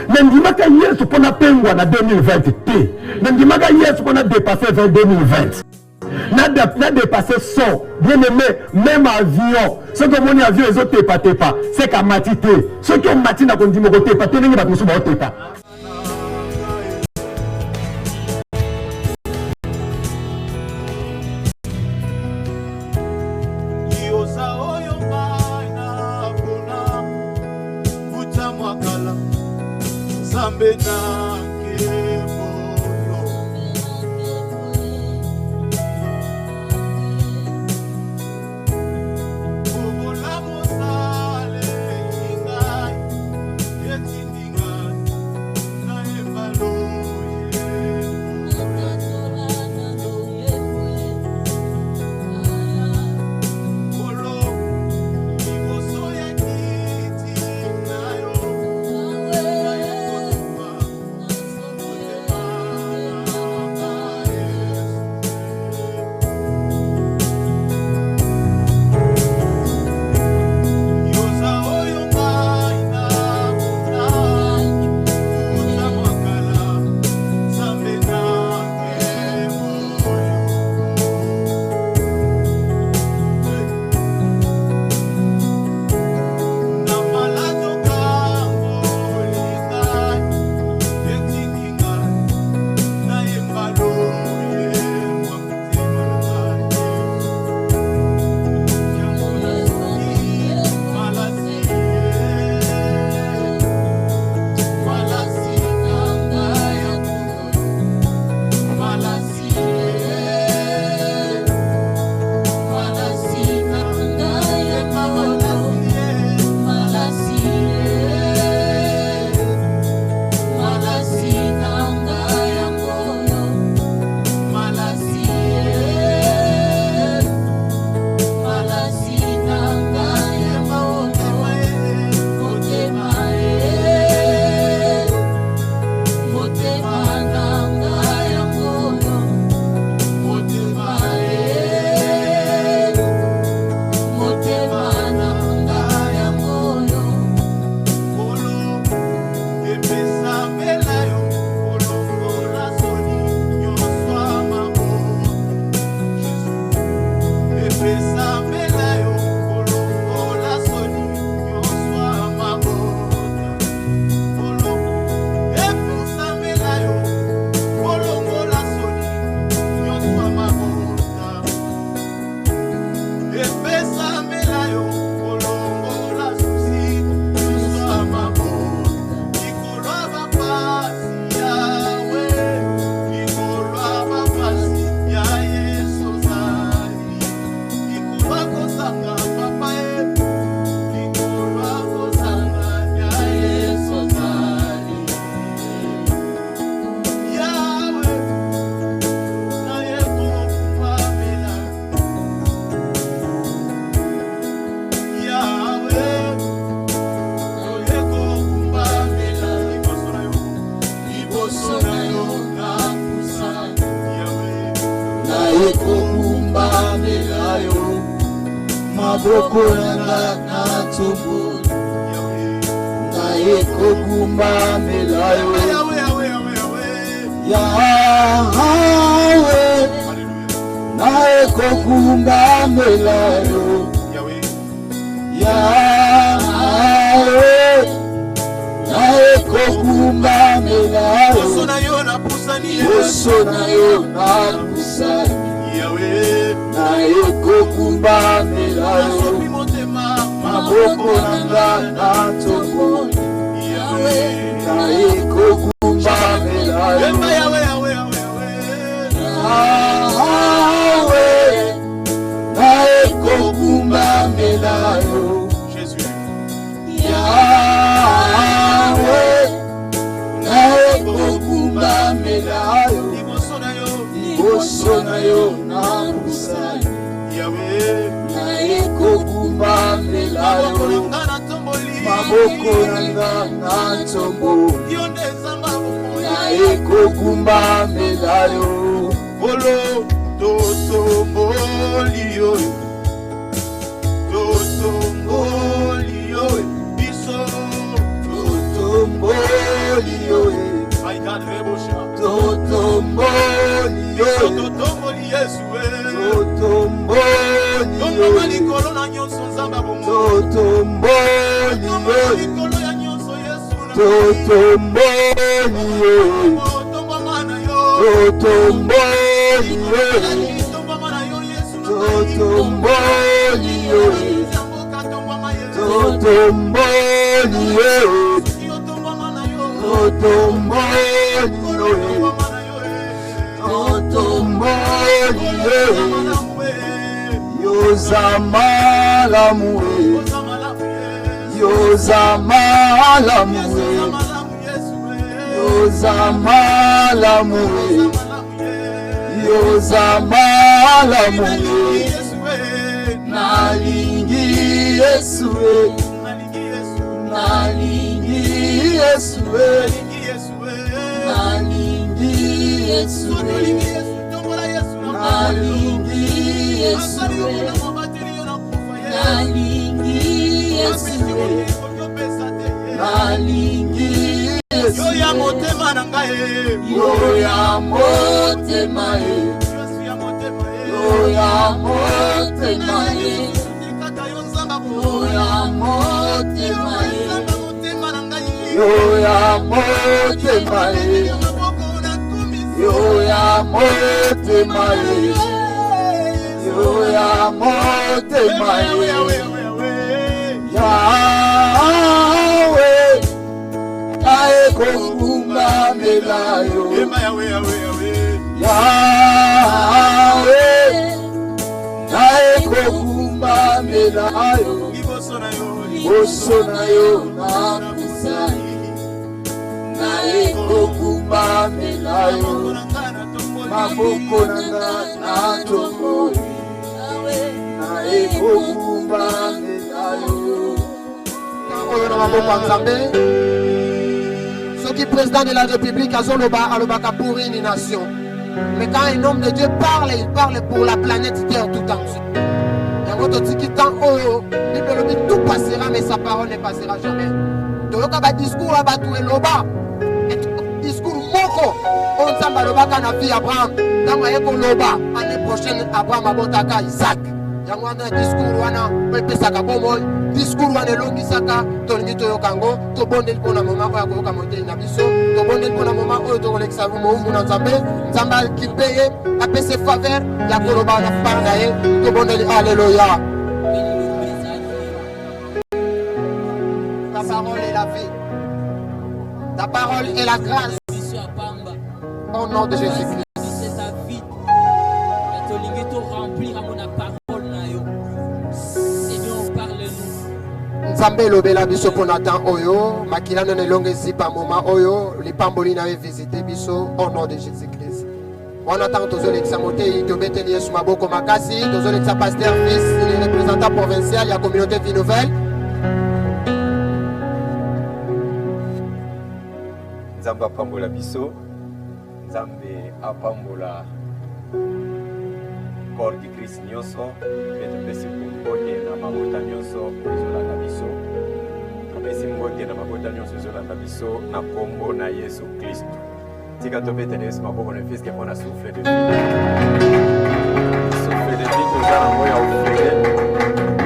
Nandimaka Yesu pona pengwa na 2020 T. Nandimaka Yesu pona dépasser vers 2020. N'a dépassé 100. Bien aimé, même avion. Ceux qui ont avion, ils ont tepa. C'est qu'à matité. Ceux qui ont mati n'a qu'on dit mon tepa. T'es n'importe quoi, mon tepa. Ceux qui président de la République à Zolobaka pour une nation. Mais quand un homme de Dieu parle, il parle pour la planète Terre tout entière. Tout passera, mais sa parole ne passera jamais. Donc, il y a un discours à Batoueloba. Discours moko. On s'en va le bac à vie Abraham. Dans l'année prochaine, Abraham a botaka Isaac. Il y a un discours wana pepesaka bomoi discours wana longi saka tolingi toyokango to bondeli pona mama oyo akoyoka modeli na biso to bondeli pona mama oyo tokolekisa moumbu na nzambe nzambe akipe ye apese faveur ya koloba na far na ye to bondeli alléluia. Ta parole est la vie, ta parole est la grâce au nom de Jésus-Christ. Nzambe lobela biso ponatan oyo makila no nelonge zipa moma oyo lipamboli na visiter biso au nom de Jésus-Christ. On attend toujours l'examoté to beteli Yesu maboko makasi toujours l'exa pasteur fils le représentant provincial ya communauté Vie Nouvelle. Nzambe apambola biso, Nzambe apambola corps du Christ nyonso etopesi mbote na mabota nyonso ezolanda biso topesi mbote na mabota nyonso ezolanda biso na kombo na Yesu Kristo. Tika tobetela Yesu maboko na fiske mpona souffle de vie. Souffle de vie tozala moya ofele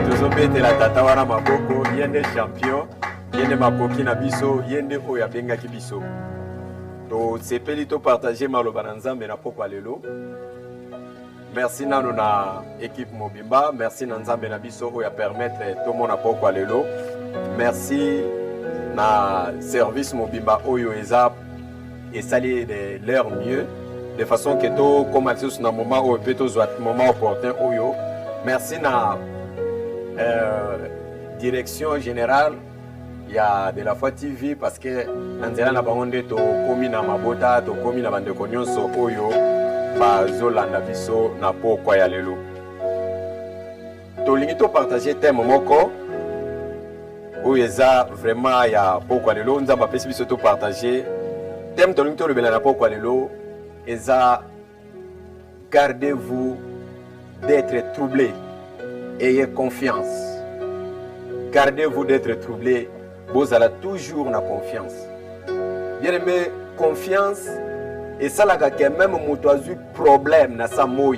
tozobetela tata wana maboko yende champion yende makoki na biso yende oyo abengaki biso tosepeli topartage maloba na Nzambe na pokwa lelo. Merci nano na équipe Mobimba, merci na Nzambe na biso oya permettre tout mon apoko lelo. Merci na service Mobimba oyo eza et sali de leur mieux de façon que to commencer sur un moment où peut to soit moment opportun oyo. Merci na direction générale il y a de la foi TV parce que nanzela na bangonde to komi na mabota to komi na bande konyonso oyo bazolanda biso na pokwa ya lelo. Tolingi to partager thème moko oyo eza vraiment ya pokwa lelo nzamba pesi biso to partager thème tolingi to lebela na pokwa lelo eza gardez-vous d'être troublé, ayez confiance. Gardez-vous d'être troublé, vous allez toujours na confiance. Bien aimé, confiance et ça la que même moto a eu problème na sa moi.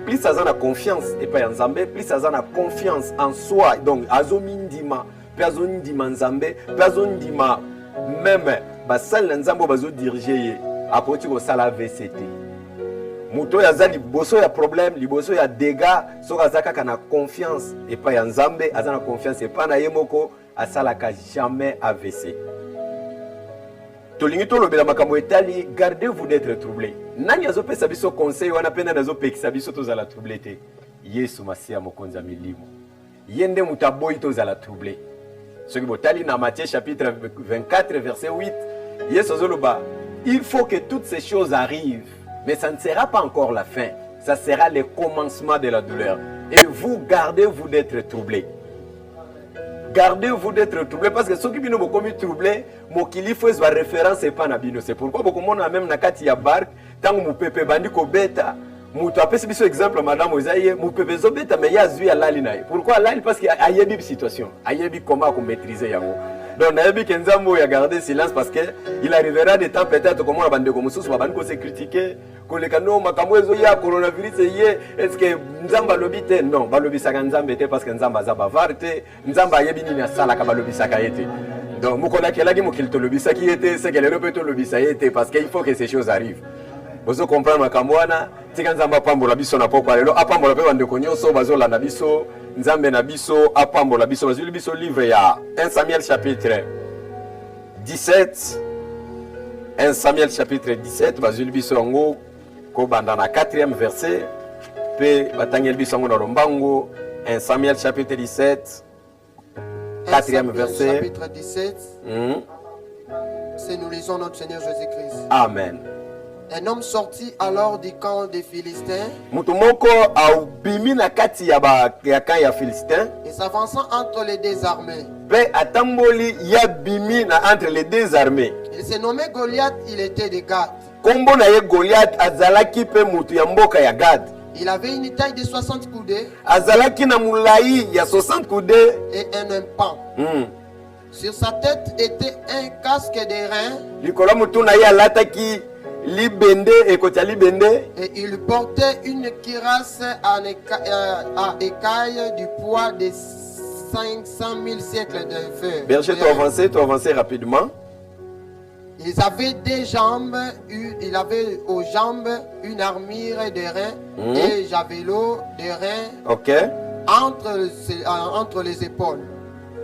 Plus ça a confiance et pas en Nzambe, plus ça a confiance en soi. Donc azomindima, plus azomindima Nzambe, plus azomindima même basal Nzambe bazo diriger après tu ko sala VCT. Moto ya za liboso ya problème, liboso ya dégâts, so kazaka kana confiance et pas en Nzambe, azana confiance et pas na yemoko asalaka jamais AVC. Tolingi to lobela makambo etali, gardez-vous d'être troublé. Nani azopesa biso conseil wana pena nazopekisa biso tozala troublé te. Yesu Masia mokonza milimo. Yende mutaboyi tozala troublé. Ce qui botali na Matthieu chapitre 24 verset 8, Yesu azoloba, il faut que toutes ces choses arrivent, mais ça ne sera pas encore la fin. Ça sera le commencement de la douleur. Et vous gardez-vous d'être troublé. Gardez-vous d'être troublé parce que ceux qui sont beaucoup troublés, mokili faut faire référence et pas nabino. C'est pourquoi beaucoup de gens même na kati ya barque, tant que pepe bandi ko beta, muto apesi biso exemple madame Ozaye, mu pepe zo beta mais ya zui alali naye. Pourquoi alali parce qu'il a yebi situation, a yebi comment ko maîtriser yango. Donc na yebi kenzambo ya garder silence parce que il arrivera des temps peut-être comment la bande comme sous bandi ko se critiquer. Kolekano makambo ezo ya coronavirus ye est-ce que nzamba lobite non balobi saka nzamba te parce que nzamba za bavarte nzamba yebi ni na sala ka balobi saka yete donc mukona kelaki mukilto lobisa ki yete c'est que le repeto lobisa yete parce qu'il faut que ces choses arrivent. Vous comprenez makambo wana tika nzamba pambola biso na poko lelo apambola pe bande konyoso bazola na biso nzambe na biso apambola biso bazuli biso livre ya 1 Samuel chapitre 17 1 Samuel chapitre 17 bazuli biso ngo dans le 4e verset, puis Lombango, 1 Samuel chapitre 17, 4e verset. Chapitre 17, c'est nous lisons notre Seigneur Jésus-Christ. Amen. Un homme sortit alors du camp des Philistins et s'avançant entre les deux armées. Il s'est nommé Goliath, il était de Gath. Il avait une taille de 60 coudées et un impan. Sur sa tête était un casque d'airain et il portait une cuirasse à écailles du poids de 500 000 siècles de feu. Berger, tu avances rapidement. Il avait aux jambes une armure d'airain et javelot d'airain entre les épaules.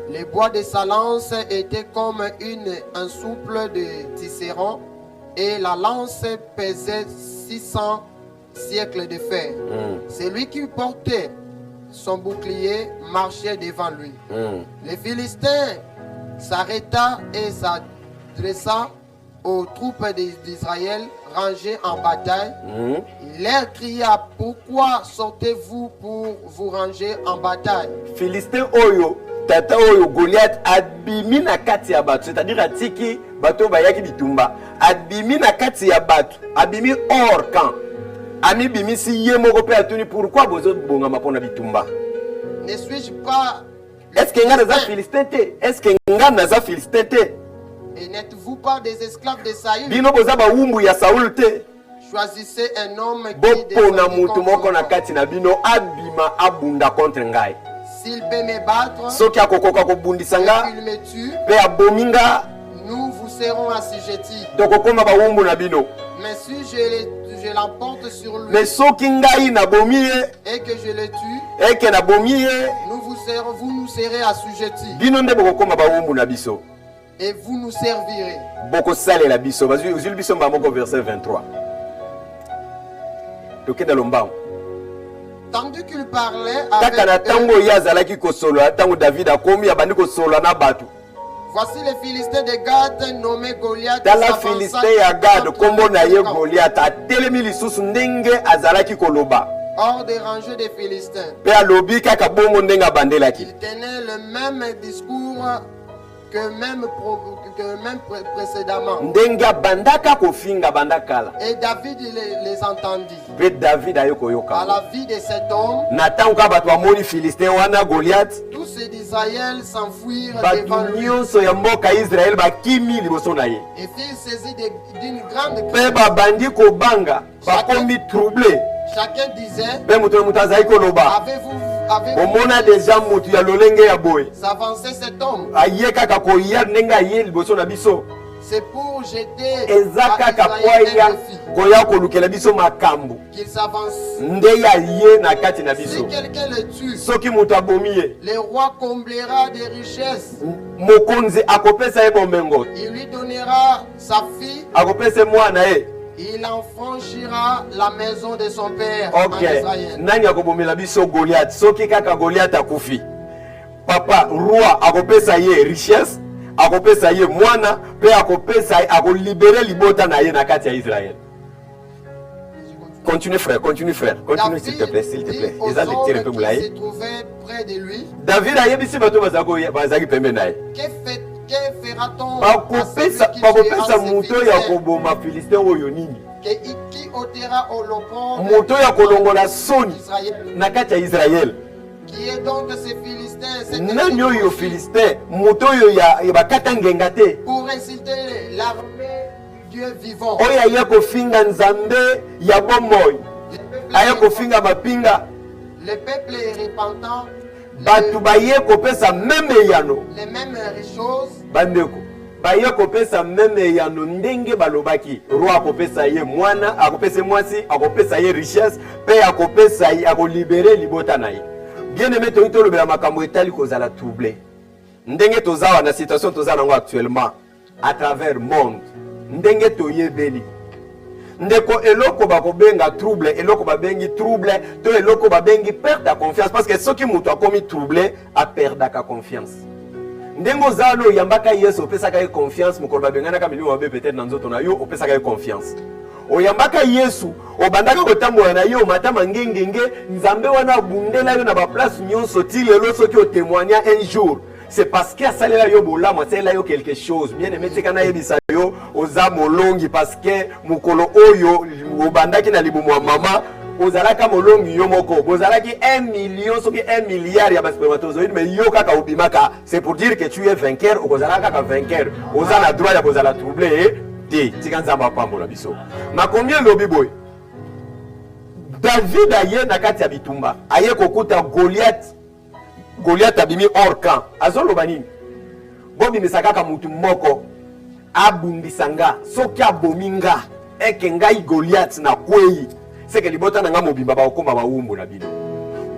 Les bois de sa lance étaient comme un souple de tisserand et la lance pesait 600 siècles de fer. Celui qui portait son bouclier marchait devant lui. Les Philistins s'arrêta et s'adressa aux troupes d'Israël rangées en bataille. Il leur cria, pourquoi sortez-vous pour vous ranger en bataille? Philistin Oyo, Tata Oyo, Goliath, abimi na kati ya batu, c'est-à-dire atiki bato bayaki bitumba, abimi na kati ya batu, abimi hors camp, ami bimi si yemoko pe atuni, pourquoi bozo bonga mapona bitumba? Ne suis-je pas? Est-ce que nga naza Philistin te? Est-ce que nga naza Philistin te? Et n'êtes-vous pas des esclaves de Saül? Bino boza ba wumbu ya Saul te. Choisissez un homme qui Bopona mutu moko na kati na bino abima abunda contre ngai. S'il peut me battre, soki akokoka kobundisa nga, il me tue, pe abominga, nous vous serons assujettis. tokokoma ba wumbu na bino. Mais si je l'emporte sur lui, mais soki ngai na bomi et que je le tue, et que na bomi vous nous serez assujettis. Bino nde bokokoma ba wumbu na biso. Et vous nous servirez. Boko sale la biso. Vas-y, uzuli biso mbamoko verset 23. Tokenda lombango. Tandis qu'il parlait avec Takana tango yazalaki kosolo, tango David akomi abandi kosolo na batu. Voici les Philistins de Gath nommé Goliath. Tala Philistin ya Gad kombo na ye Goliath atelemi lisusu ndenge azalaki koloba. Hors des rangées des Philistins. Pe alobi kaka bongo ndenge abandelaki. Il tenait le même discours que même précédemment. Ndenga bandaka kofinga bandakala. Et David les entendit. Pe David ayoko yoka. À la vie de cet homme, Nathan ka bato amoni Philistin wana Goliath. tous se disaient Israël s'enfuirent bato devant lui nyonso ya mboka Israel bakimi liboso na ye et furent saisis d'une grande mpe crainte. babandi kobanga bakomi trouble Chacun disait, mpe moto na moto azali koloba avez-vous omona deja motu ya lolenge ya boye s'avancer cet homme? aye kaka koya ndenge aye liboso na biso C'est pour jeter eza à kaka po Israël aya un défi, koya kolukela biso makambo qu'il s'avance. nde ya ye na kati na Si biso quelqu'un le tue, soki moto abomi ye le roi comblera des richesses. mokonzi akopesa ye bomengo Il lui donnera sa fille. akopesa mwana ye Il enfranchira la maison de son père en ok Israël. nani akobomela biso Goliath soki kaka Goliath akufi papa roi akopesa ye richesse akopesa ye mwana mpe akopesa akolibere libota na ye na kati ya Israël. Continue frère, continue s'il te plaît, s'il te plaît. Aux Eza lecture un peu hommes qui moulaye. se trouvaient près de lui, David ayebisi bato bazali pembe na ye. que fera-t-on à celui qui bakopesa tuera ses moto ya Philistins, koboma Filistin oyo nini qui ôtera au lopon moto ya kolongola soni d'Israël? na kati ya Israël. Qui est donc ces Philistins? C'est Nani oyo Filistin moto oyo ya bakata ngenga te pour insulter l'armée du Dieu vivant. oyo aye kofinga nzambe ya bomoi aye kofinga mapinga Le peuple est repentant, bato baye kopesa meme eyano les mêmes choses, bandeko baye kopesa meme eyano ndenge balobaki roi akopesa ye mwana akopesa mwasi akopesa ye richesse mpe akopesa ye akolibere libota na ye. Bien aimé toyi tolobela makambo etali kozala trouble ndenge tozawa na situation toza nango actuellement à travers monde ndenge toyebeli ndeko eloko bakobenga trouble eloko babengi trouble to eloko babengi perte ya confiance parce que soki moto akomi trouble aperdaka confiance ndenge ozalo oyambaka yesu opesaka ye confiance mokolo babenganaka milimo mabe peut-être na nzoto na yo opesaka ye confiance oyambaka yesu obandaka kotambola na ye omatama ngengenge nzambe wana abundela yo na baplace nyonso ti lelo soki otémoigna un jour c'est parce que asalela yo bolamu asalela yo quelque chose bien aimé tika nayebisa yo oza molongi parce que mokolo oyo obandaki na libumu ya mama ozalaka molongi yo moko bozalaki 1 million soki 1 milliard ya baspermatozoïde mais yo kaka obimaka c'est pour dire que tu es vainqueur okozalaka kaka vainqueur oza na droit ya kozala troublé te tika nzambe apambola biso na combien lobi boy David aye na kati ya bitumba aye kokuta Goliath abimi hors camp azoloba nini bobimisa kaka mutu moko abundisa nga soki abomi nga eke ngai Goliath na kwei seke libota na nga mobimba bakokoma bawumbu na bino.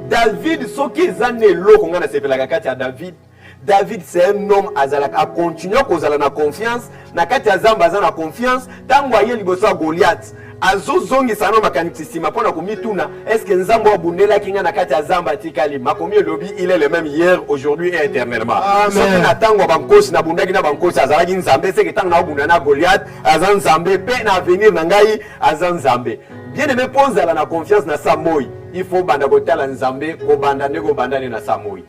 David soki eza na eloko nga nasepelaka kati ya David c'est un homme azalaka a continuer kozala na confiance na kati ya Nzambe aza na confiance tango aye liboso ya Goliath azozongisa na makanisi nsima mpona komituna est-ce que Nzambe abundelaki nga na kati ya Nzambe atikali makomi elobi il est le même hier aujourd'hui et éternellement. Soki na tango bankosi na bundaki na bankosi azalaki Nzambe seke tango na obunda na Goliath aza Nzambe pe na avenir na ngai aza Nzambe. Bien aimé pozala na confiance na Samoi il faut banda kotala Nzambe kobanda ndeko bandane na Samoi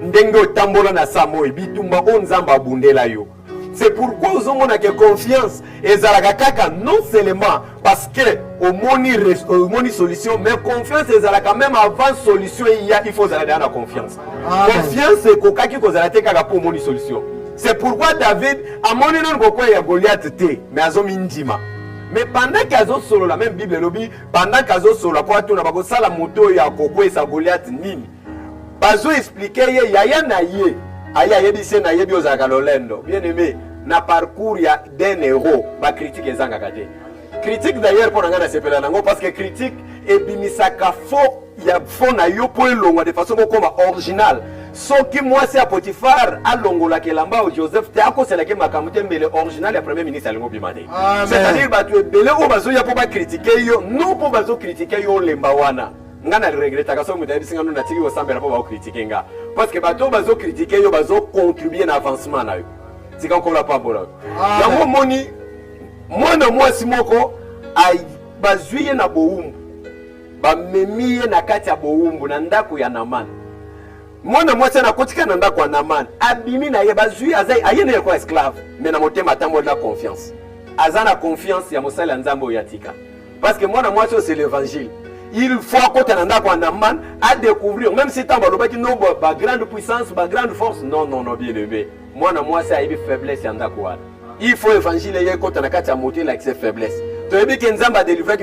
ndenge otambola na Samoi bitumba o Nzambe abundela yo. C'est pourquoi nous avons confiance et kaka non seulement parce que au moni solution mais confiance et quand même avant solution il faut avoir la confiance. Confiance c'est kokaki kozala te kaka pour moni solution. C'est pourquoi David a moni non kokwa ya Goliath te mais azomi ndima. Mais pendant qu'azo solo la même Bible lobby pendant qu'azo solo pour tout na bakosala moto ya kokwa sa Goliath nini. Bazo expliquer ye yaya na ye aya yebise na yebi ozaka lolendo bien aimé na parcours ya d'un héros ba critique ezanga kate critique d'ailleurs pour nga na sepela nango parce que critique ebimisaka faux ya faux na yo po elongwa de façon comme original soki mwasi ya Potifar alongola kelamba o Joseph te akosela ke makamute mbele original ya premier ministre alingo bimade c'est-à-dire batu ebele o bazo ya po ba critiquer yo non po bazo critiquer yo lemba wana nga na regretta ka so muta bisinga no natiki o sambela po ba critiquer nga parce que bato bazo critiquer yo bazo contribuer na avancement na yo tika ko la pa bola yango moni mwana mwasi moko ay bazwiye na boumbu ba memiye na kati ya boumbu na ndako ya Naman mwana mwasi na kotika na ndako ya Naman abimi na ye bazwi azai ayene ko esclave mais na motema tambo la confiance azana confiance ya mosala Nzambe yatika parce que mwana mwasi c'est l'évangile il faut que tu aies à découvrir, même si tu as une grande puissance, une grande force. Non, non, non, bien aimé. Moi, c'est une faiblesse. Il faut évangile quand tu as monté avec ses faiblesses. Tu as dit que Nzamba a délivré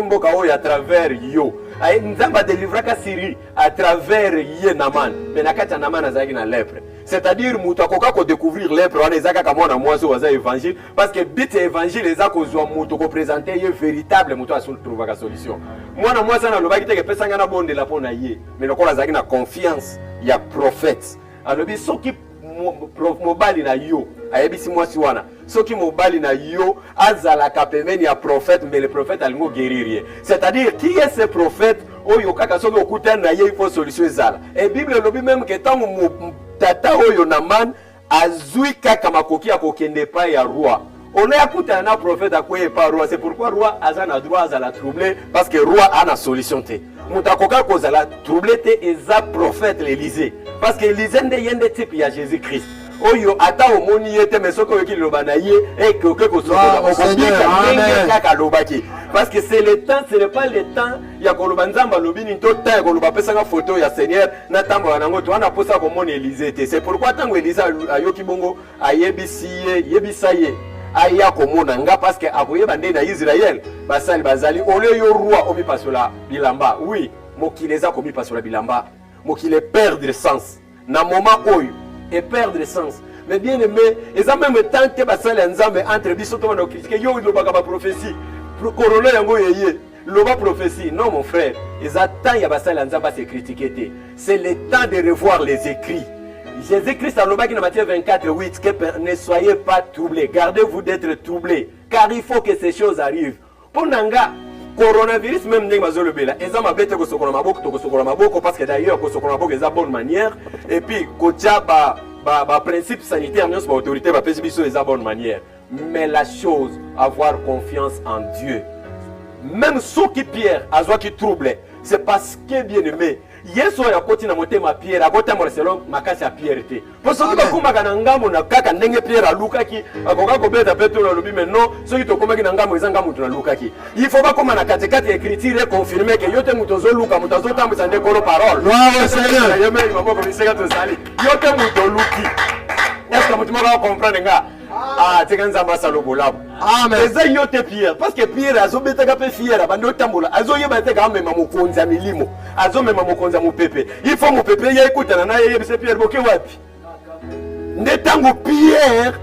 à travers yo. Nzamba a délivré à Syrie à travers Naman. Mais Naman a une lèpre. C'est-à-dire que tu as découvrir lèpre, on est à moi sur évangile. Parce que le but de l'évangile est de présenter une véritable trouver la solution. Moi, ça n'a pas été que personne n'a bon de la peau. Mais le corps a confiance, il y a prophète. Alors, ceux qui mobali na yo ayebisi mwasi wana soki mobali na yo azalaka pembeni ya prophète, mais le prophète alingo guérir. C'est-à-dire qui est ce prophète oyo kaka soki okutana na ye il faut solution ezala. Et Bible lobi même que tant tata oyo Naman azui kaka makoki akokende pa ya roi. On a écouté un prophète à quoi par roi. C'est pourquoi roi a un droit à la troubler parce que roi a la solution. Moutakoka cause la troubler et za prophète l'Élysée parce que l'Élysée n'est pas type il y a Jésus-Christ. Oyo ata omoni yete mesoko yoki lobanaye et que parce que c'est le temps, ce n'est pas le temps ya koloba nzamba lobini to temps ya koloba pesa nga photo ya Seigneur na tambo nango to ana posa ko moni Élysée. C'est pourquoi tango Élysée ayoki bongo ayebisiye yebisaye aya komona nga parce que akoyeba nde na Israël basali bazali ole yo roi omi pasola bilamba. Oui, mokileza komi pasola bilamba. Mokile perdre le sens na moment oyo et perdre le sens. Mais bien aimé, ils ont même tant que basali nzambe entre biso to na critiquer yo lobaka ba prophétie. Corona yango yeye loba prophétie. Non mon frère, ils attendent ya basali nzambe se critiquer. C'est le temps de revoir les écrits. Jésus-Christ a dit dans Matthieu 24:8 que ne soyez pas troublés, gardez-vous d'être troublés, car il faut que ces choses arrivent. Pour Nanga, coronavirus même n'est pas le bela. Ils ont m'abêté que ce qu'on a beaucoup, parce que d'ailleurs que ce qu'on a beaucoup est à bonne manière. Et puis kocha principe sanitaire, nous sommes autorité, ba pésibiso est à bonne manière. Mais la chose, avoir confiance en Dieu. Même ceux qui pierrent, à ceux qui troublent, c'est parce que bien aimé. Yesu ya koti na motema Pierre akota mo selon makasi ya Pierre te. Pour ceux qui bakuma kana ngambo na kaka ndenge Pierre alukaki akoka ko beta Petro na lobi mais non ceux qui tokomaki na ngambo ezanga mutu na lukaki. Il faut pas comme na katikati ya écriture confirmer que yote mutozo luka mutazo tambisa ndekolo parole. Gloire au Seigneur. Yeme mambo ko biseka to sali. Yote muto luki. Est-ce que mutu maka comprendre nga? Ah, tu as Amen. C'est yote Pierre parce que Pierre azo betaka pe fiera bando tambola azo yebate ka mema mukonza milimo azo mema mukonza mupepe il faut mupepe ya écoutana na yebise Pierre boke wapi ndetango Pierre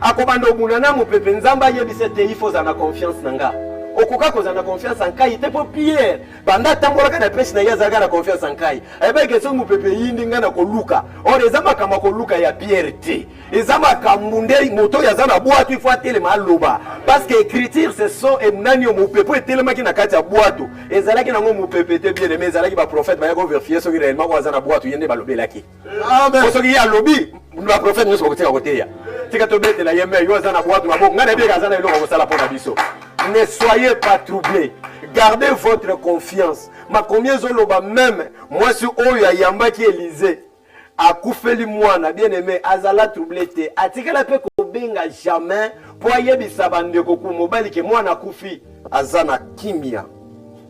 akobando munana mupepe nzamba yebise te il faut za na confiance nanga okoka koza na confiance en kai te po Pierre banda tambola kana pesi na yaza na confiance en kai ebe ke so mupepe yindi ngana ko luka ore ezama kama ko luka ya Pierre te ezama kamunde moto yaza na boîte il faut atele maloba parce que écriture c'est so et nani o mupepe etelema ki na kati ya boîte ezalaki na ngo mupepe te bien aimé ezalaki ba prophète ba yako vérifier so ki réellement ko yaza na boîte yende balobelaki amen so ki ya lobi ba prophète nyonso ko tika koteya tika to bete la yeme yo yaza na boîte maboko ngana be yaza na eloko ko sala pona biso. Ne soyez pas troublés. Gardez votre confiance. Ma combien zoloba même moi sur oya yamba qui Élysée a koufeli mwana bien aimé azala troublé te atikala pe ko benga jamais pour yebisa bande ko ku mobali ke mwana kufi azana kimia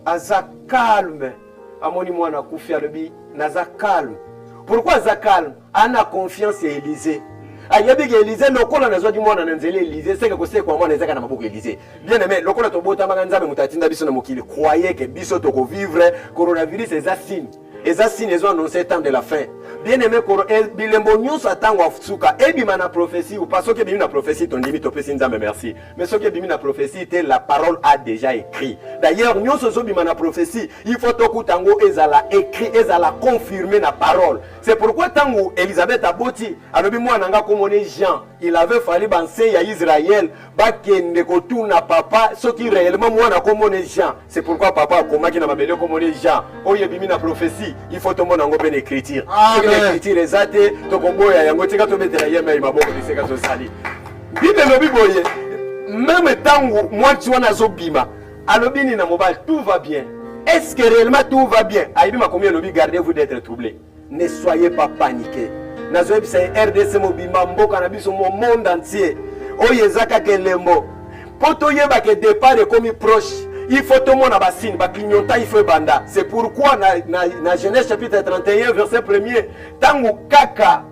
aza calme amoni mwana kufi alobi naza calme. Pourquoi aza calme? Ana confiance ya Élysée. Ayebike Élysée lokola nazwa di mwana na nzele Élysée c'est que ko se kwa mwana ezaka na maboko Élysée. Bien aimé lokola to bota maganzabe mutatinda biso na mokili croyez que biso to ko vivre coronavirus eza signe. Eza signe ezo annoncer temps de la fin. Bien aimé bilembo nyonso atango afutuka ebima na prophétie ou pas soki bimi na prophétie ton limite to pesi nzambe merci. Mais soki bimi na prophétie te la parole a déjà écrit. D'ailleurs nyonso zo bima na prophétie il faut to kutango ezala écrit ezala confirmer na parole. C'est pourquoi tango Elisabeth aboti alobi mwana nga komone Jean il avait fallu banser ya Israël bakende kotuna papa soki réellement mwana komone Jean. C'est pourquoi papa akomaki na mabele komone Jean. Oye bimi na prophétie il faut to mona ngo ben écriture. L'écriture ezate to koboya yango tika to betela yema maboko biseka so sali. Bible lobi boye même tango mwati wana zo bima alobini na mobile tout va bien. Est-ce que réellement tout va bien? Aïbima combien lobi gardez-vous d'être troublés. Ne soyez pas paniqués. Nazoyebi c'est RDC mobimba mboka na biso mo monde entier. Oye zaka kelembo. Poto yeba ke départ est comme proche. il faut tout le monde à signe, clignotant, il faut banda. C'est pourquoi dans Genèse chapitre 31 verset 1er, tango kaka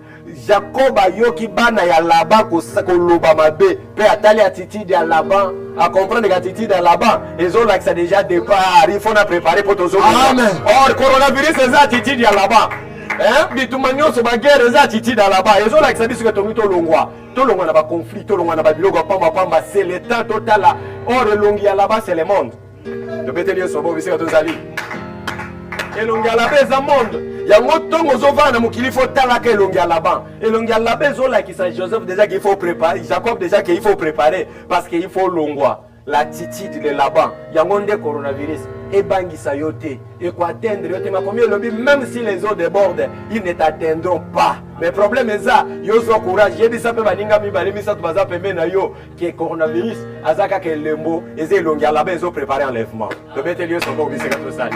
Jacob ayoki bana ya Laban ko loba mabe pe atali attitude ya Laban à comprendre que attitude ya Laban ils ont là que ça déjà départ il faut na préparer pour tous autres. Amen. Or coronavirus c'est attitude ya Laban. Hein bitumanyos ba guerre c'est attitude ya Laban ils ont là que ça biso que to longwa na ba conflit to longwa na ba biloko pamba c'est le temps total là. Or longi ya Laban c'est le monde. Le bételio so bo bisi ka tozali. Elongi ya Laban c'est le monde. Yango tongo zovana mukili faut talaka elongi à Laban. Elongi à Laban zola qui sa Joseph déjà qu'il faut préparer, Jacob déjà qu'il faut préparer parce qu'il faut longwa l'attitude de Laban. Yango nde coronavirus et bangisa yote et quoi atteindre yote ma combien lobby même si les eaux débordent, ils ne t'atteindront pas. Mais problème est ça, yo so courage, yebi ça peut baninga mi balimi ça baza pembe na yo que coronavirus azaka ke lembo eze elongi à Laban zo préparer enlèvement. Le bételio so ko biseka to sali.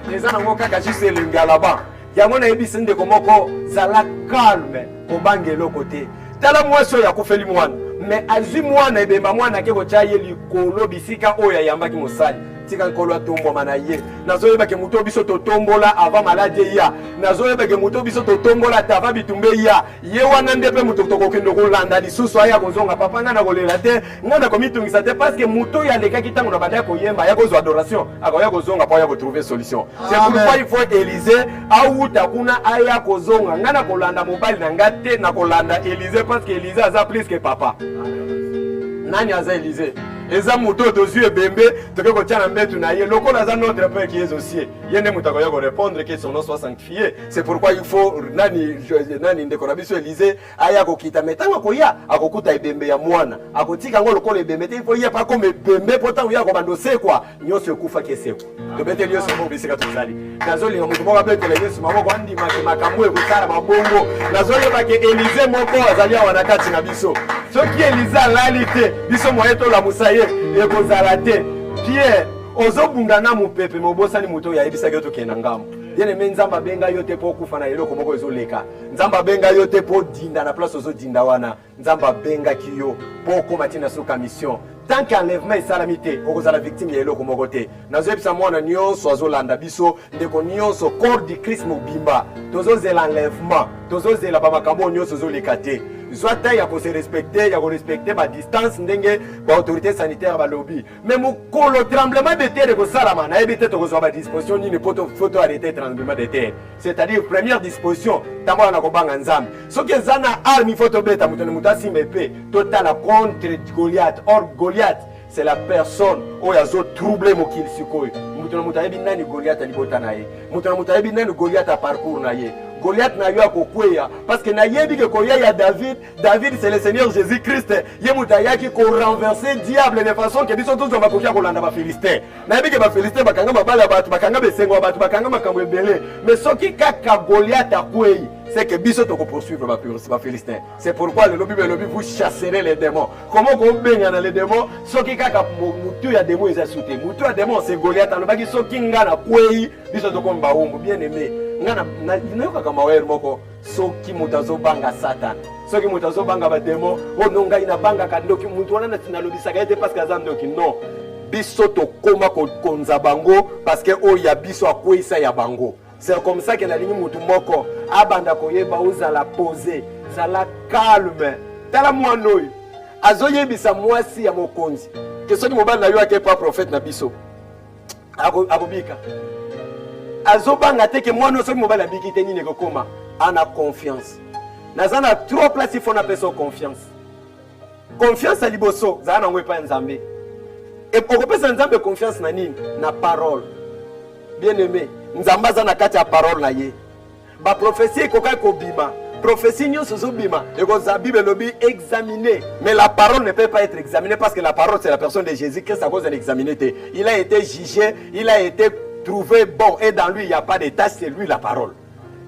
Les anango kaka juste elongi à Laban. Yango na yebi sinde komoko zala calme obangelo côté tala mwaso ya kufeli mwana mais azwi mwana ebemba mwana ke ko chaye likolo bisika oya yambaki mosali tika nkolo atombo manaye nazoyeba ke muto biso to tombola avant maladie ya nazoyeba ke muto biso to tombola tava bitumbe ya ye wana ndepe muto to kokendo kolanda lisusu aya kozonga papa ngana kolela te ngana komitungisa te parce que muto ya leka kitango na banda koyemba ya kozo adoration akoya kozonga pa ya ko trouver solution. C'est pourquoi il faut Élisée auta kuna aya kozonga ngana kolanda mobali na ngate na kolanda Élisée parce que Élisée aza plus que papa. Nani aza Élisée eza moto tozu ebembe toke ko tiana mbetu na ye loko na za notre père qui est aussi yene mutako yako répondre que son nom soit sanctifié. C'est pourquoi il faut nani ndeko biso Élisée aya ko kita metanga ko ya akokuta ebembe ya mwana akotika ngo loko ebembe te il faut ya pas comme ebembe pourtant ya ko bandose quoi nyonso ekufa keseko to bete liyo so mo bisika tozali nazoli ngo moko ape tele Yesu mako andi makamwe kusala mabongo nazoli ba ke Élisée moko azali wana kati na biso soki Élisée alalité biso moyeto la musaye ekozala te Pierre ozobunga na mupepe mobosani moto ya ebisa yoto kena ngambo yene menzamba benga yote po kufa na eloko moko ezoleka nzamba benga yote po dinda na place ozodinda wana nzamba benga kiyo po komatina soka mission tant qu'enlèvement et salamité okozala victime ya eloko moko te nazobisa mwana nyonso azolanda biso ndeko nyonso corps du Christ mobimba tozozela enlèvement tozozela bamakambo nyonso ezoleka te Zwata ya ko se respecter, ya ko respecter ma distance ndenge ba autorité sanitaire ba lobby. Mais le tremblement de terre ko salama na ebité to ko zo ba disposition ni photo arrêter tremblement de terre. C'est-à-dire première disposition tamo na ko banga nzambe. Soki zana armi photo beta mutone mutasi mepe total contre Goliath. Or Goliath c'est la personne où ya zo troubler mokili sikoyo. Mutone mutayebi nani Goliath alibota na ye. Mutone mutayebi nani Goliath a parcours na ye. Goliath n'a eu à kokweya parce que na yebi que koya ya David c'est le Seigneur Jésus-Christ yemutaya qui ko renverser diable de façon que biso tous on va kokia kolanda ba Philistin na yebi que ba Philistin bakanga mabala batu bakanga besengo batu bakanga makambo ebele mais soki kaka Goliath akweyi c'est que biso to ko poursuivre ba Philistin. C'est pourquoi le lobby vous chasserez les démons. Comment ko benga na les démons soki kaka mutu ya démon eza sauté mutu ya démon c'est Goliath alobaki soki ngana kweyi biso to ko mbaumbu bien aimé ngana nayoka kama wewe moko soki mutazo banga Satan soki mutazo banga ba démon ononga ina banga kandoki mutu wana na lobisaka ete parce que azandoki non biso to koma ko konza bango parce que o ya biso akwisa ya bango. C'est comme ça que la ligne mutu moko abanda koyeba ozala posé zala calme tala mwanoi azoyebisa mwasi ya mokonzi que soki mobali na yo ake pas prophète na biso akobika azobanga te que mwana soki mobali abiki te nini kokoma ana confiance nazana trop place il faut na personne confiance à liboso zana nango epa nzambe et okopesa nzambe confiance na nini na parole bien aimé nzamba za na kati ya parole na ye ba prophétie kokai kobima prophétie nyonso zobima et ko za bible lobi examiner mais la parole ne peut pas être examinée parce que la parole c'est la personne de Jésus-Christ à cause de l'examiner. Il a été jugé, il a été trouvé bon et dans lui il n'y a pas de tâche, c'est lui la parole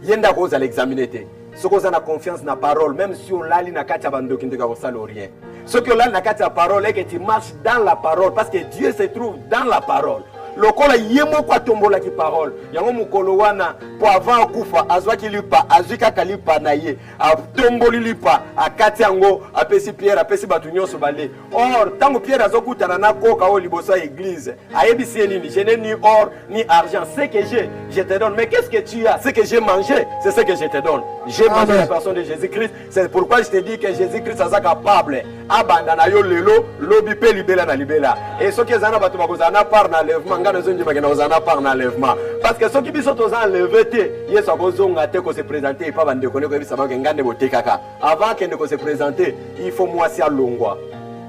yenda cause à l'examiner. Ce qu'on a confiance dans la parole, même si on l'a li na kati ya bando qui ne te rien. Ce que là na kati ya parole est que tu marches dans la parole parce que Dieu se trouve dans la parole. Lokola yemo kwa tombola ki parole yango mukolo wana po avant akufa azwaki lipa azwika lipa na ye atomboli lipa akati yango apesi Pierre apesi batu nyonso bale or tango Pierre azokutana na koka o liboso église ayebisi nini je n'ai ni or ni argent ce que j'ai je te donne mais qu'est-ce que tu as ce que j'ai mangé c'est ce que je te donne j'ai mangé la personne de Jésus-Christ c'est pourquoi je te dis que Jésus-Christ est capable abandana yo lelo lobi pe libela na libela et ce que zana batu bakozana par na lèvement ngana zonji bagena ozana par na lèvement parce que ce qui biso tozana leveté yesu akozonga te ko se présenter pas bande ko ko bisa bange ngande botekaka avant que ne ko se présenter il faut moi si alongwa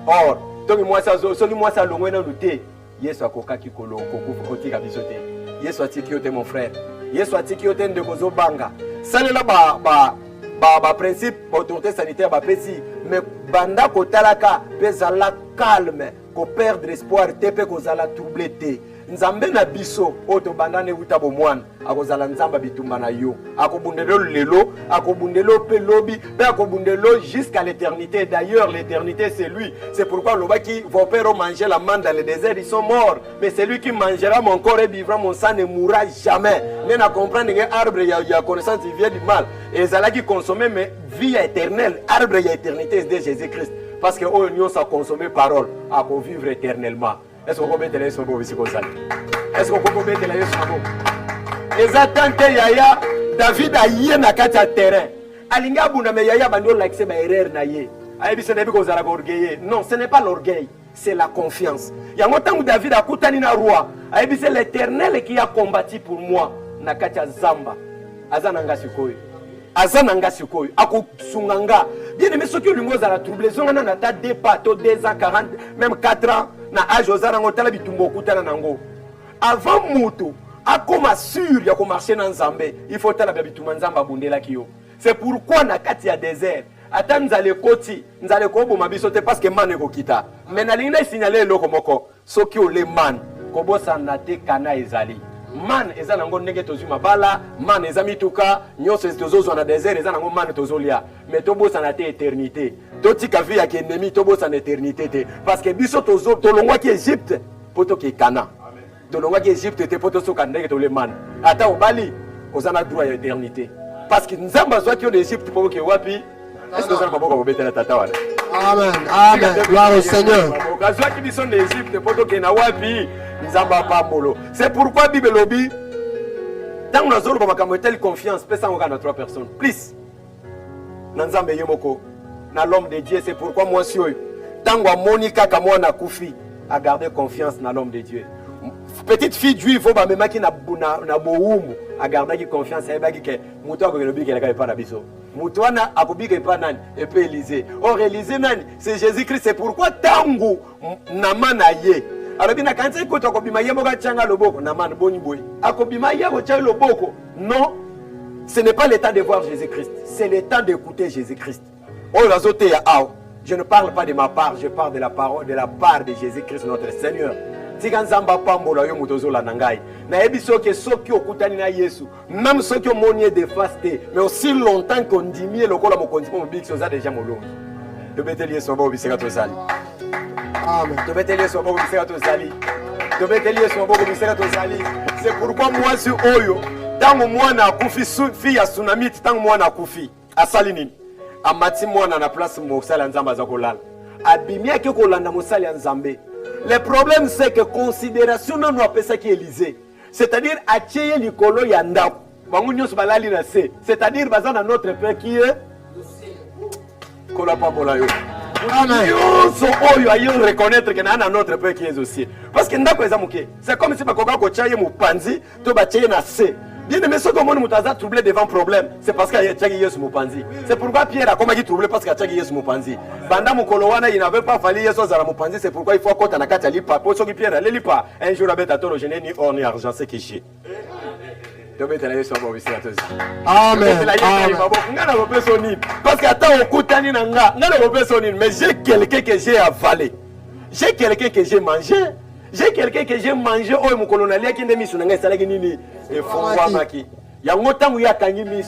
or donc moi ça soki moi ça longwa na luté yesu akokaki koloko kotika biso te yesu atiki yo te mon frère yesu atiki yo te ndeko zo banga salela ba principe autorité sanitaire ba pesi mais banda kotalaka pezala calme ko perdre espoir te pe kozala troublé te nzambe na biso oto bandane wuta bomwana akozala nzamba bitumba na yo akobundelo lelo akobundelo pe lobi pe akobundelo jusqu'à l'éternité d'ailleurs l'éternité c'est lui c'est pourquoi le baki vos pères ont mangé la manne dans le désert ils sont morts mais c'est lui qui mangera mon corps et vivra mon sang ne mourra jamais mais na comprendre que arbre ya connaissance il vient du mal et zala qui consommer mais vie éternelle arbre ya éternité c'est Jésus-Christ parce que oh nous ça consommer parole à vivre éternellement. Est-ce qu'on peut mettre les sombres ici comme ça? Est-ce qu'on peut mettre les sombres? Exactement, Yaya, David a yé na kata terrain. Alinga bunda me Yaya bando l'accès ma erreur na yé. Aïe bisa nebi kozala orgueilleux. Non, ce n'est pas l'orgueil, c'est la confiance. Yango tangu David a kutani na roi. Aïe bisa l'Éternel qui a combattu pour moi na kata zamba. Azananga sikoyo. Azananga sikoyo. Ako sunganga. Bien aimé ceux qui ont la trouble, ils ont un ata 2 pas, 2 ans, 40, même 4 ans. Na âge ozana ngotala bitumbo kutana nango avant moto akoma sûr ya ko marcher na nzambe il faut tala bitumba nzamba bundela kiyo c'est pourquoi na kati ya désert ata nzale koti nzale ko boma biso te parce que man ko kita mais na linga signaler loko moko soki ole man ko bosa na te kana ezali man eza nango ndenge tozuma bala man eza mituka nyonso tozozwa na désert eza nango man tozolia mais tobosa na te éternité totika vie ya ennemi tobosa na éternité te parce que biso tolongwa ki Égypte poto ki Kana tolongwa ki Égypte te poto soka ndenge tole man ata obali ozana droit ya éternité parce que nzamba zwa ki o Égypte poto ki wapi est-ce que ça va pas betela tata wala amen amen gloire au Seigneur okazwa ki biso na Égypte poto ki na wapi nzamba pambolo c'est pourquoi Bible lobby tant nous avons pas telle confiance pesa ngaka na 3 personnes plus na nzambe yemoko na l'homme de Dieu c'est pourquoi moi si tango monika kama na kufi a garder confiance na l'homme de Dieu petite fille juive faut ba memaki na boumu a garder confiance et baki ke muto ko lobi ke la pa na biso muto wana akobika pa nani et puis Élisée or Élisée nani c'est Jésus-Christ c'est pourquoi tango na manaye alors bien quand c'est ko to ko bima yemo ka changa loboko na man boni boy akobima yemo cha loboko non ce n'est pas le temps de voir Jésus-Christ c'est le temps d'écouter Jésus-Christ. Oh, je ne parle pas de ma part, je parle de la parole, de la part de Jésus-Christ notre Seigneur. Tiganzamba pambola yo mutozo la nangai. Na ebiso ke soki okutani na Yesu, même soki o monie de faste, mais aussi longtemps qu'on dimie lokola mo konzi mo biksi oza déjà molongi. De beteli Yesu bo biseka to zali. Amen. De beteli Yesu bo biseka to zali. De beteli Yesu bo biseka to zali. C'est pourquoi moi si oyo, tango mwana akufi fi ya tsunami, tango mwana akufi, asali nini? Amati mwana na place mosala nzamba za kolala abimia ke kolanda mosala nzambe le problème c'est que considération non apesa ki Élysée c'est-à-dire atie likolo ya ndako bango nyonso balali na se c'est-à-dire bazana notre père qui est kola pa bola yo nyonso oyo ayo reconnaître que na notre père qui est aussi parce que ndako eza moke c'est comme si bakoka ko chaye mopanzi to ba chaye na se. Bien aimé, ce que mon moutaza troublé devant problème, c'est parce qu'il y a Tchagi Yesu Mupanzi. C'est pourquoi Pierre a commencé troublé parce qu'il y a Tchagi Yesu Mupanzi. Banda Mukolowana, il n'avait pas fallu Yesu Zara Mupanzi, c'est pourquoi il faut qu'on t'en a lipa. Pour ceux qui Pierre, allez lipa. Un jour, la bête à toro, je n'ai ni or ni argent, c'est qui j'ai. Amen. Parce que mais j'ai quelqu'un que j'ai avalé. J'ai quelqu'un que j'ai mangé. J'ai quelqu'un que j'ai mangé. Oh, mon colonel, qui n'est mis sur la salle nini. Et fongwa maki. Ya ngotangu ya kangi mis.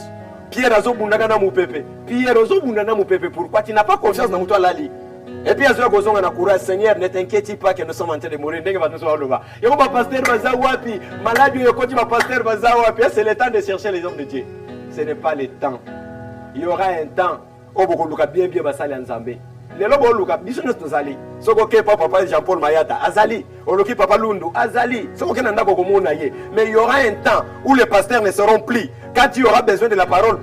Pierre azo bundaka na mupepe. Pierre azo bundaka na mupepe. Pourquoi tu n'as pas confiance dans toi lali? Et puis, à ce moment on a courage, Seigneur, ne t'inquiète pas que nous sommes en train de mourir. Il y a un pasteur Bazawapi, malade, il y a un pasteur Bazawapi. C'est le temps de chercher les hommes de Dieu. Ce n'est pas le temps. Il y aura un temps où beaucoup de bien bien basali en Zambé. Les lobos luka, biso nous tozali. Soko ke papa Jean-Paul Mayata, Azali. Oloki papa Lundu, Azali. Soko ke nanda ko komona ye. Mais il y aura un temps où les pasteurs ne seront plus. Quand il y aura besoin de la parole,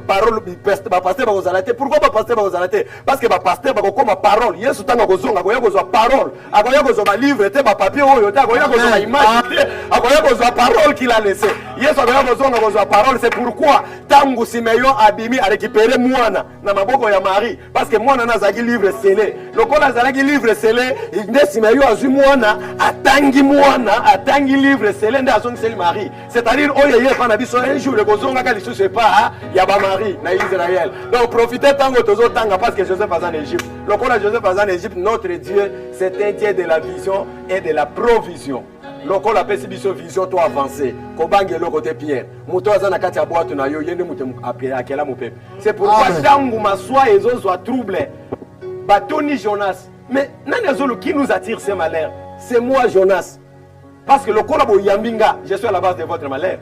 pasteur va vous arrêter. Pourquoi pas pasteur va vous arrêter? Parce que pasteur va comme parole. Yesu tanga kozonga, akoya kozwa parole. Akoya kozwa livre, te ba papier oyo, te akoya kozwa image, akoya kozwa parole qu'il a laissé. Yesu akoya kozwa parole, c'est pourquoi tangu Simeon abimi a récupéré mwana na maboko ya Marie parce que mwana nazaki livre scellé. Lokola azalaki livre scellé, inde Simeon azwi mwana atangi livre scellé nde azongiseli Marie. C'est-à-dire oyo ye pa na biso un jour le kozonga ka je sais pas, il y a Marie na Israël. Donc profitez tant que tozo tanga parce que Joseph est en Égypte. Donc quand Joseph est en Égypte, notre Dieu, c'est un Dieu de la vision et de la provision. Donc on appelle cette vision toi avancer. Kobange le côté Pierre. Muto azana kati ya boîte na yo yende muté akela mu peuple. C'est pourquoi tangu maswa ezo soit troublé. Batoni Jonas. Mais nanazolo qui nous attire ces malheurs? C'est moi Jonas. Parce que le kolabo yambinga, je suis à la base de votre malheur.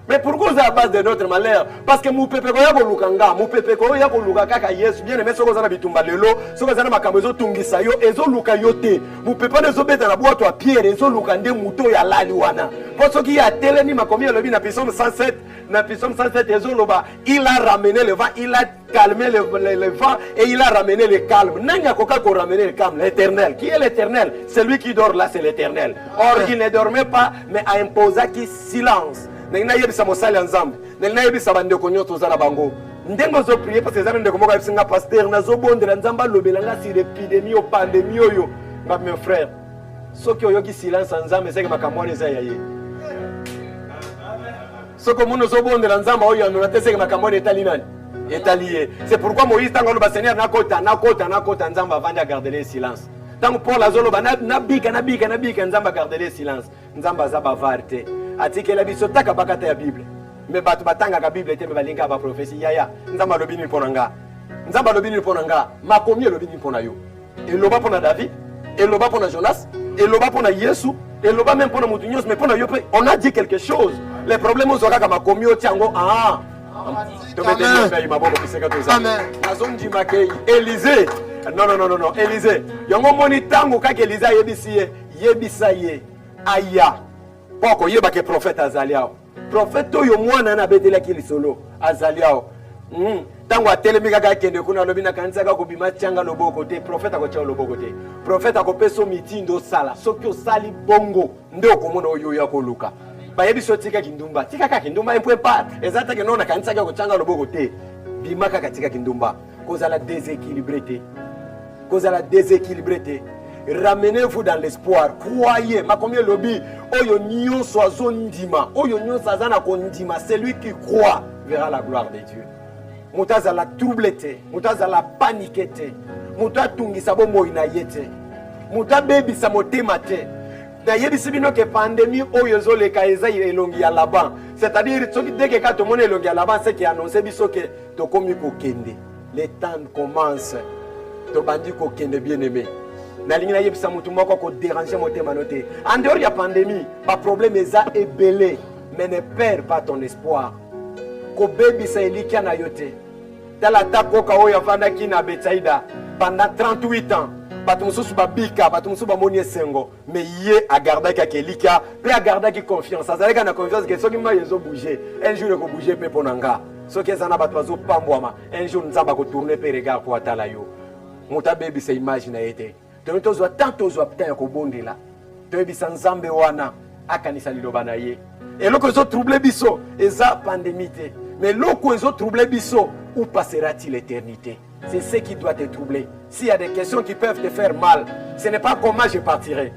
Mais pourquoi c'est à la base de notre malheur? Parce que mon peuple yako lukanga, mon peuple yako lukaka ka Yesu bien aimé soko zana bitumba lelo, soko zana makambezo tungisa yo, ezo luka yote. Mon peuple ne zobeta na boîte à pierre, ezo lukande muto ya lali wana. Pour ceux qui a teleni makomi le na Psaume 107, na Psaume 107 ezo loba, il a ramené le vent, il a calmé le vent et il a ramené le calme. Nanga koka ko ramener le calme, l'Éternel. Qui est l'Éternel? Celui qui dort là, c'est l'Éternel. Or il ne dormait pas, mais a imposé qui silence. Nena yebisa mosali nzambe nena yebisa bandeko nyoto za na bango ndengo zo prier parce que za ndeko moko yebisa nga pasteur na zo bondela nzamba lobelanga sur épidémie ou pandémie oyo nga mes frères soki oyoki silence nzambe seke makamwana eza yaye soko muno zo bondela nzamba oyo andona te seke makamwana etali nani etali. C'est pourquoi Moïse tango loba Seigneur nakota nzamba avandi a garder le silence. Tango Paul azoloba nabika nzamba garder le silence. Nzamba za bavarte atike la biso taka bakata ya Bible. Mais batu batanga ka Bible te me balinga ba prophétie yaya. Nzamba lobini ponanga. Nzamba lobini ponanga. Makomi lobini pona yo. Et loba pona David, et loba pona Jonas, et loba pona Yesu, et loba même pona Moutignos, mais pona yo on a dit quelque chose. Les problèmes aux oraka makomi o tiango Élisée. Non. Élisée. Yango moni tango kaka Élisée yebisa ye. Aya. Poko yeba ke prophète Azaliao. Prophète yo mwana na betela ki solo Azaliao. Tango atelemi kaka kende kuna lobi na kanisa ka kobima tianga loboko te prophète akotia loboko te. Prophète akopeso mitindo sala. Soki osali bongo nde okomona oyo ya koluka. Bayebi so tika kindumba un point part ezata ke nona kanisa ka kochanga loboko te bimaka katika kindumba kozala déséquilibré. Ramenez-vous dans l'espoir, croyez makomie lobi oyo nyonso azondima oyo nyonso azana kondima, celui qui croit verra la gloire de Dieu. Mutaza la troublete, mutaza la paniquete, mutatungisa bomoi na yete, mutabebisa motema te. D'ailleurs, si bino que pandémie oyo zoleka eza elongi ya Laban, c'est-à-dire soki dès que quand tout le monde elongi ya Laban, c'est qui annonce biso que to komi ko kende. Le temps commence. To bandi ko kende bien-aimé. Na lingi na yebisa mutu moko ko déranger motema noté. En dehors de la pandémie, pas problème eza ebelé, mais ne perds pas ton espoir. Ko baby sa elikia na yote. Tala takoka oyo afanda ki na Betsaïda pendant 38 ans. Batumusu babika, batumusu bamoni sengo, mais yé a gardé kelika, puis a gardé confiance. Ça veut dire na confiance que ceux qui m'a yezo bouger, un jour ko bouger pe ponanga. Ceux qui zana batwazo pambwama, un jour nzamba ko tourner pe regard ko atala yo. Muta baby se imagine été. Tonto zo tanto zo apta ko bondela. To bisa nzambe wana akanisa lilobana ye. Et loko zo troublé biso, eza pandémie. Mais loko zo troublé biso, où passera-t-il l'éternité? C'est ce qui doit te troubler. S'il y a des questions qui peuvent te faire mal, ce n'est pas comment je partirai.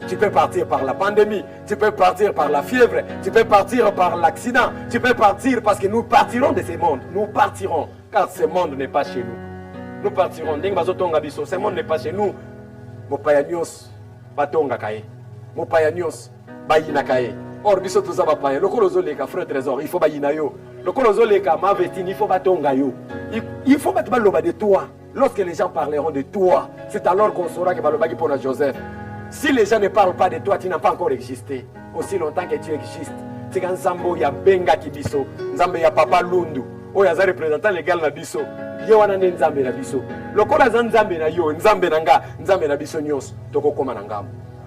Tu peux partir par la pandémie, tu peux partir par la fièvre, tu peux partir par l'accident, tu peux partir parce que nous partirons de ce monde. Nous partirons, car ce monde n'est pas chez nous. Nous partirons. Ce monde n'est pas chez nous. Mopayanios, batonga kaye. Mopayanios, bayina kaye. Or, biso tout ça va payer. Le colozo les frère trésor, il faut bayina yo. Le colozo les ma vetine, il faut batonga yo. Il faut battre l'oba de toi. Lorsque les gens parleront de toi, C'est alors qu'on saura que Balobaki pour Joseph. Si les gens ne parlent pas de toi, tu n'as pas encore existé. Aussi longtemps que tu existes. C'est quand Nzambo ya Benga Kibiso, Nzambe ya Papa Lundu, Oya za représentant légal na biso. Yo wana ne Nzambe na biso. Lokola za Nzambe na yo, Nzambe na nga, Nzambe na biso nyos, toko koma na ngam.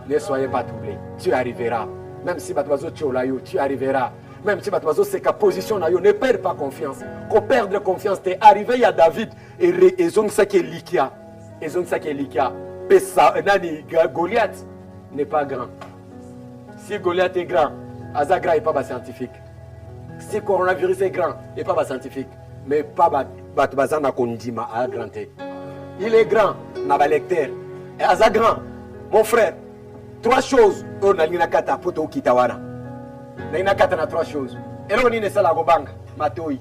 Ne soyez pas troublés, tu arriveras. Même si Batwazo tchola yo, tu arriveras. Même si Batwazo c'est ka position na yo, ne perds pas confiance. Qu'on perdre confiance, t'es arrivé à David et zong sa qui likia. Et zong sa qui likia. Pesa nani Goliath n'est pas grand. Si Goliath est grand, Azagra n'est pas scientifique. Si coronavirus est grand, il n'est pas scientifique. Mais pas Batbazana Kondima à grand. Il est grand, n'a pas lecteur. Et Azagra, mon frère, 3 choses. On a une kata poto kitawara. Na kata na 3 choses. Et là on est sala gobanga, matoi.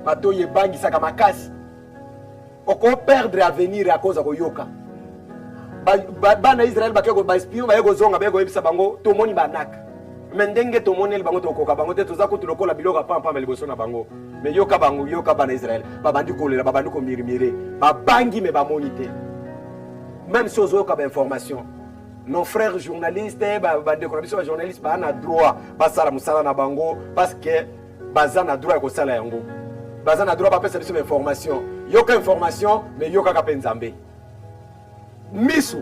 Matoi bangi saka makasi. On peut perdre l'avenir à cause de Yoka. Bana Israël bakeko ba espion ba yego zonga ba yego ebisa bango to moni banaka. Mendenge to moni bango to koka bango te toza ko to lokola biloka pampa meliboso na bango. Me yoka bango yoka bana Israël ba bandi ko lela ba bandi ko mirimire ba bangi me ba monite. Même si ozo ka ba information. Nos frères journalistes ba bandi ko biso ba journaliste ba na droit ba sala musala na bango parce que baza na droit ko sala yango. Baza na droit ba pesa biso information. Yoka information mais yoka ka penzambe. Misu,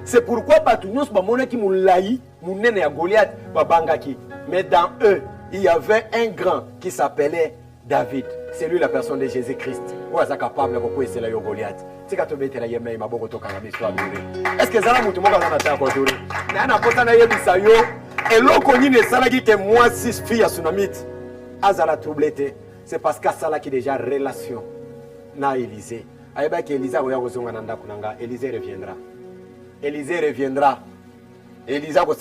c'est pourquoi Batounyos Bamone qui moulaï, mounene à Goliath, Babangaki. Mais dans eux, il y avait un grand qui s'appelait David. C'est lui la personne de Jésus-Christ. Où est-ce capable de c'est la Goliath? C'est quand tu mets la yémé, ma bogo toka la mission. Est-ce que ça va moutou moka dans la terre aujourd'hui? Nana pota na yebi sayo. Et l'okoni ne salagi que moi 6 filles à Tsunamite. Azala troublé. C'est parce qu'à ça là qui déjà relation na Élysée. Élisée reviendra. Élisée reviendra. Élisée akoya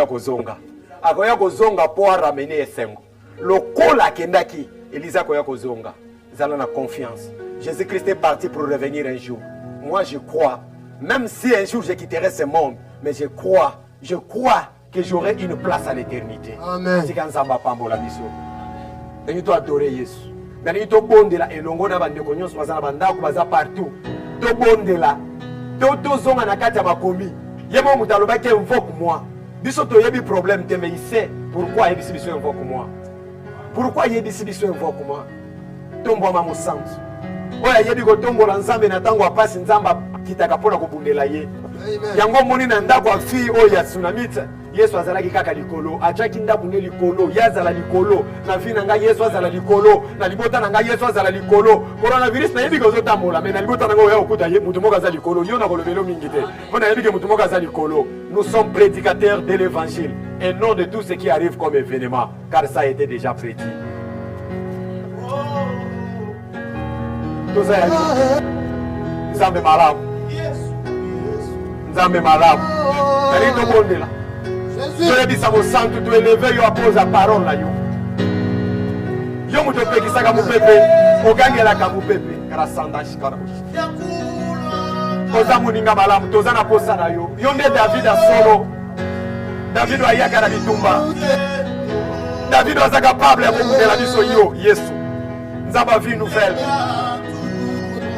kozonga. Akoya kozonga pour ramener esengo. Lokola kendaki, Élisée akoya kozonga. Zala na confiance. Jésus-Christ est parti pour revenir un jour. Moi je crois, même si un jour je quitterai ce monde, mais je crois que j'aurai une place à l'éternité. Amen. Et tu adorer Jésus. Mais tu bondela et longo na bande ko nyonso bazana bandako baza partout. To bondela. To zonga na kati ya makomi. Yemo mutaloba ke invoque moi. Biso to yebi problème te mais il sait pourquoi yebi biso invoque moi. Pourquoi yebi biso invoque moi? Tombo ma mosantu. Oya yebi ko tombo la nzambe na tango apasi nzamba kitaka pona ko bundela ye. Yango moni na ndako afi oya Tsunamite. Yesu azalaki kaka likolo, achaki ndabu ne likolo, yazala likolo, na vie na nga Yesu azala likolo, na libota na nga Yesu azala likolo. Coronavirus na yebi kozo tambola, mais na libota na nga oya okuta ye mutu moko azala likolo, yo na kolobelo mingi te. Mona yebi ke mutu moko azala likolo. Nous sommes prédicateurs de l'évangile et non de tout ce qui arrive comme événement, car ça a été déjà prédit. Tout ça y a Nzambe malamu. Nzambe malamu. Nali to bondela. Tu es dit ça au centre, tu es levé, tu apposes la parole là. Yo muto pe kisaka mu pepe, ogangela ka mu pepe, kala sanda shikara. Koza muninga malamu, toza na posa na yo. Yo nde David a solo. David wa yaka na bitumba. David was capable de kumela biso yo, Yesu. Nzamba vie nouvelle.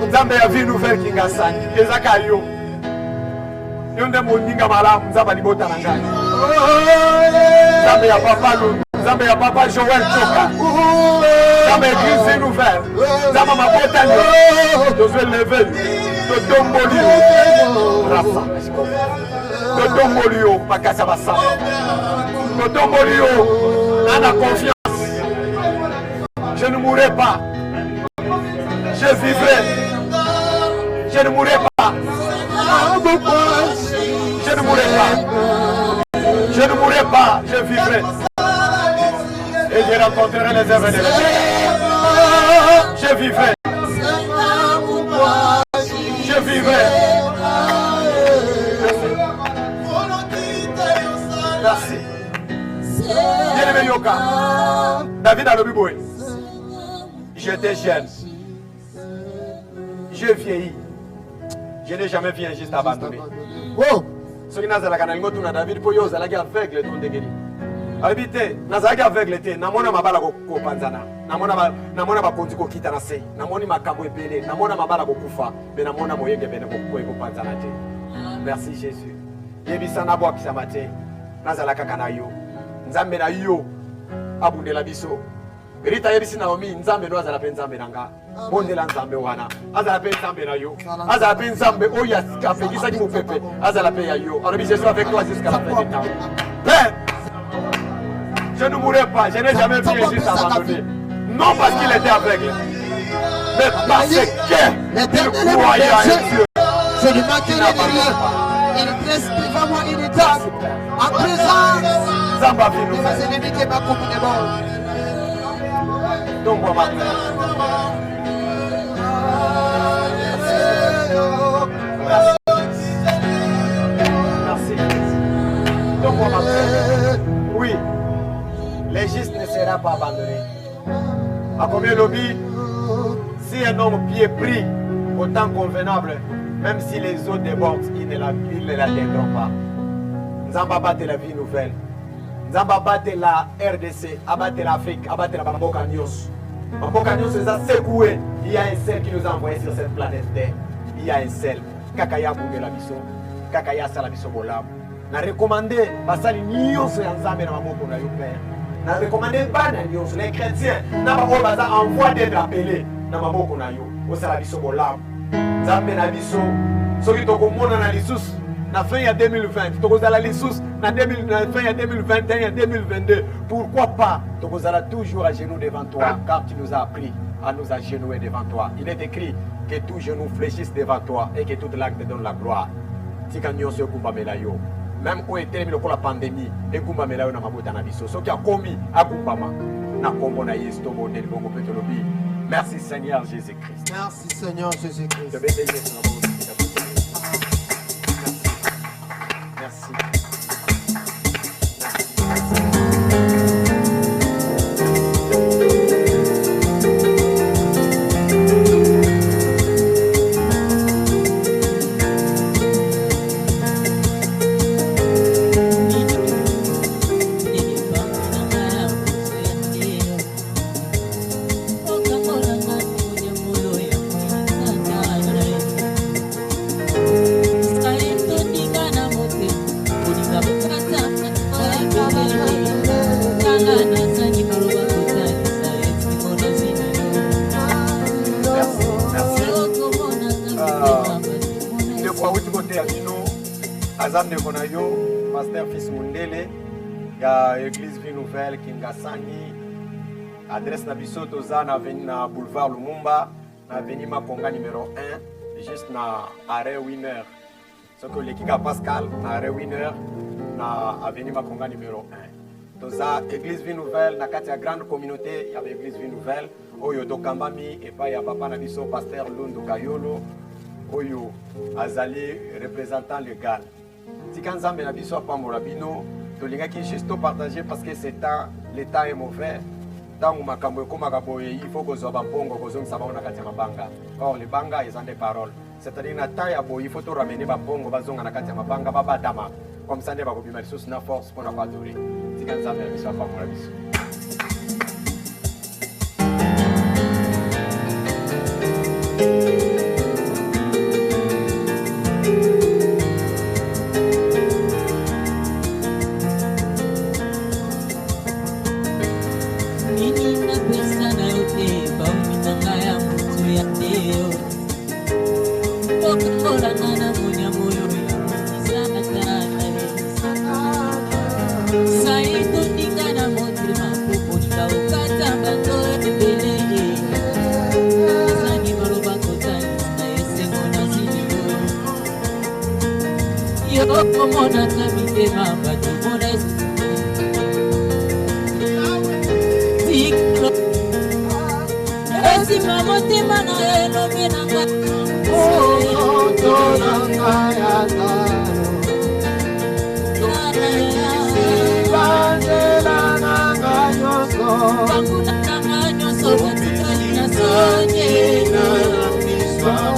Nzamba ya vie nouvelle kingasani. Ezaka yo. Yo nde muninga malamu, nzamba libota na ngani. Nzambe ya papa Lundu, Nzambe ya papa Joël Choka, Nzambe église nouvelle, Nzambe mabota yo, Josué levé, Totomboli yo, Rafa, Totomboli yo, Pakasa Bassa, Totomboli yo, Nana confiance, je ne mourrai pas, je vivrai, je ne mourrai pas, je ne mourrai pas. Je ne mourrai pas, je vivrai. Et je rencontrerai les œuvres de Dieu. Je vivrai. Je vivrai. Merci. Bien-aimé Yoka, David a le biboué. J'étais jeune. Je vieillis. Je n'ai jamais vu un juste abandonné. Wow. Ce qui n'a pas été David pour yo, c'est aveugle ton dégât. Habité, nazaki aveugle te, namona mabala ko panzana. Namona bakonzi ko kita na se. Namoni makambo ebele, namona mabala ko kufa, mais namona moyenge bene ko panzana te. Merci Jésus. Yebisa na bwa kisama te. Nazala kaka na yo. Nzambe na yo abundela biso. Rita yebisi Naomi nzambe no azala pe nzambe nanga. Bondela nzambe wana. Azala pe nzambe na yo. Azala pe nzambe oya kapekisa ki mopepe. Azala pe ya yo. Alors je suis avec toi jusqu'à la fin du temps. Père, je ne mourrai pas, je n'ai jamais vu Jésus abandonné. Non parce qu'il était aveugle, mais parce qu'il croyait à Dieu. Je ne manquerai de rien. Il reste devant moi une table en présence de mes ennemis qui m'a coupé de mort. Donc, moi, ma mère. Merci. Donc, moi, ma mère. Oui, les justes ne seront pas abandonnés. À combien lobby, si un homme pied pris au temps convenable, même si les eaux débordent, il ne l'atteindront pas. Nous allons battre la vie nouvelle. Nous allons battre la RDC, abattre l'Afrique, abattre la Bamboka Nyos. Bamboka Nyos les a secoués. Il y a un seul qui nous a envoyés sur cette planète Terre. Il y a un seul. Kakaya Boudé la Bisso. Kakaya Salabiso Bolam. Nous avons recommandé Basali Nyos et Anzame dans Mamoko na Père. Nous avons recommandé Bana Nyos, les chrétiens. Nous avons envoyé d'être appelés dans Mamoko na Yo. Au Salabiso Bolam. Nzambe na biso soki tokomona na lisusu na fin ya 2020 tokozala lisusu na fin ya 2021 ya 2022 pourquoi pas tokozala toujours à genoux devant toi car tu nous as appris à nous agenouiller devant toi. Il est écrit que tout genou fléchisse devant toi et que toute langue te donne la gloire. Tika nyonso ekumbamela yo même oyo etelemi lokola pandémie ekumbamela yo na mabota na biso soki akomi akumbama na kombo na Yesu tobondeli bongo mpe tolobi. Merci Seigneur Jésus-Christ. Merci Seigneur Jésus-Christ. Je vais bénir son amour. Merci. Azamne konayo pasteur fils Mundele ya église Vie Nouvelle Kingasani adresse na biso toza na na boulevard Lumumba na avenue Makonga numéro 1 juste na arrêt Winner ce que l'équipe Pascal na arrêt Winner na avenue Makonga numéro 1 toza église Vie Nouvelle na kati ya grande communauté ya église Vie Nouvelle oyo tokambami et pa ya papa na biso pasteur Lundu Kayolo oyo azali représentant légal. Si quand Nzambe na biso apambola bino tolingaki juste partager parce que c'est temps l'état est mauvais tant makambo ekomaka boye il faut kozwa bambongo kozongisa bango na kati ya mabanga. Or les banga ils ont des paroles, c'est-à-dire na temps ya boye il faut to ramener bambongo bazonga na kati ya mabanga babatama comme ça nde bakobima lisusu na force mpona koadore. Si quand Nzambe na biso apambola biso.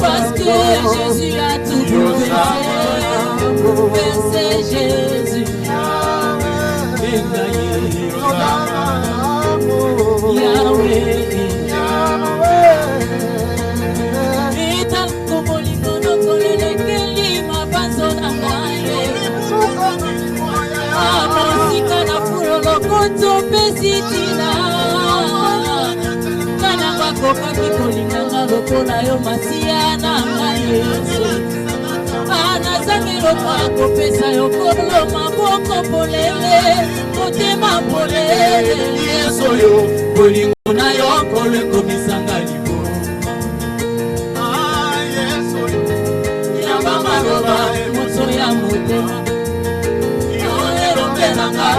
Parce que Jésus a tout fait. C'est Jésus. Kokaki kolinganga lokola yo masia na ngai anazangi lokola kopesa yo kolo maboko polele motema polele yeso yo kolingo na yo kolo ekomisanga libo yeso yamba maloba moso ya motema yo elobelanga